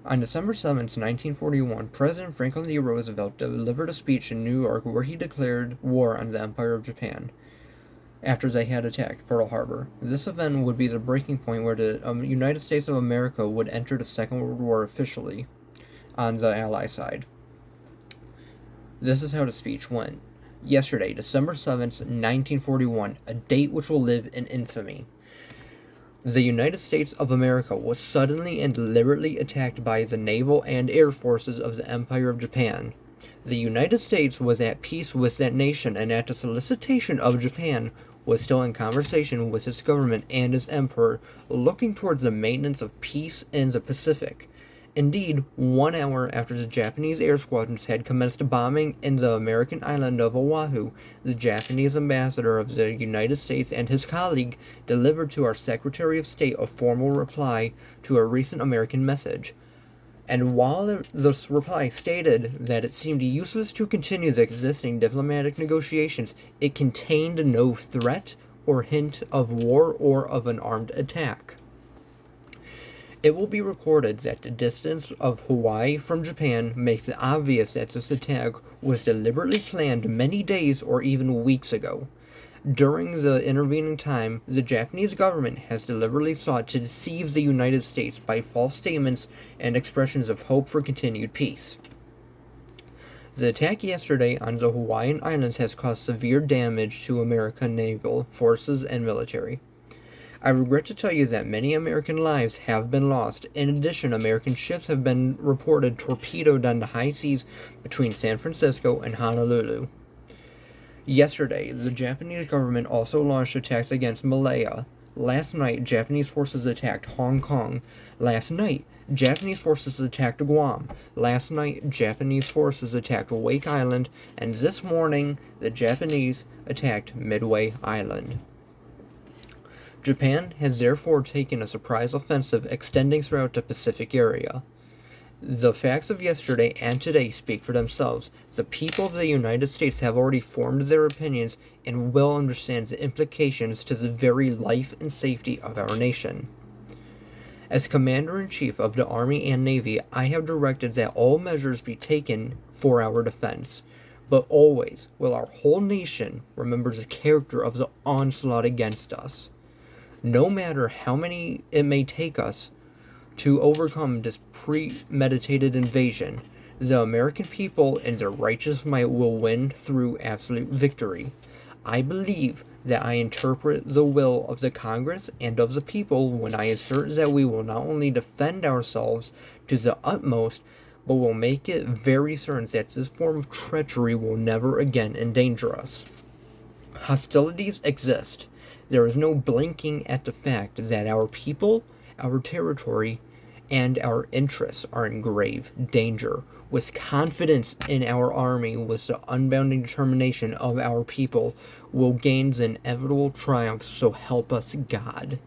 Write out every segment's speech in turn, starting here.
On December 7, 1941, President Franklin D. Roosevelt delivered a speech in New York where he declared war on the Empire of Japan after they had attacked Pearl Harbor. This event would be the breaking point where the United States of America would enter the Second World War officially on the Ally side. This is how the speech went. Yesterday, December 7th, 1941, a date which will live in infamy. The United States of America was suddenly and deliberately attacked by the naval and air forces of the Empire of Japan. The United States was at peace with that nation and at the solicitation of Japan was still in conversation with its government and its emperor, looking towards the maintenance of peace in the Pacific. Indeed, 1 hour after the Japanese air squadrons had commenced bombing in the American island of Oahu, the Japanese ambassador of the United States and his colleague delivered to our Secretary of State a formal reply to a recent American message. And while this reply stated that it seemed useless to continue the existing diplomatic negotiations, it contained no threat or hint of war or of an armed attack. It will be recorded that the distance of Hawaii from Japan makes it obvious that this attack was deliberately planned many days or even weeks ago. During the intervening time, the Japanese government has deliberately sought to deceive the United States by false statements and expressions of hope for continued peace. The attack yesterday on the Hawaiian Islands has caused severe damage to American naval forces and military. I regret to tell you that many American lives have been lost. In addition, American ships have been reported torpedoed on the high seas between San Francisco and Honolulu. Yesterday, the Japanese government also launched attacks against Malaya. Last night, Japanese forces attacked Hong Kong. Last night, Japanese forces attacked Guam. Last night, Japanese forces attacked Wake Island. And this morning, the Japanese attacked Midway Island. Japan has therefore taken a surprise offensive extending throughout the Pacific area. The facts of yesterday and today speak for themselves. The people of the United States have already formed their opinions and will understand the implications to the very life and safety of our nation. As Commander-in-Chief of the Army and Navy, I have directed that all measures be taken for our defense. But always will our whole nation remember the character of the onslaught against us. No matter how many it may take us to overcome this premeditated invasion, the American people in their righteous might will win through absolute victory. I believe that I interpret the will of the Congress and of the people when I assert that we will not only defend ourselves to the utmost, but will make it very certain that this form of treachery will never again endanger us. Hostilities exist. There is no blinking at the fact that our people, our territory, and our interests are in grave danger. With confidence in our army, with the unbounding determination of our people, will gain the inevitable triumph, so help us God.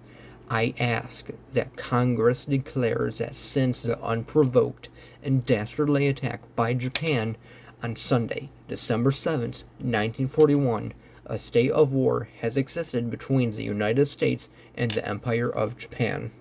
I ask that Congress declares that since the unprovoked and dastardly attack by Japan on Sunday, December 7th, 1941, a state of war has existed between the United States and the Empire of Japan.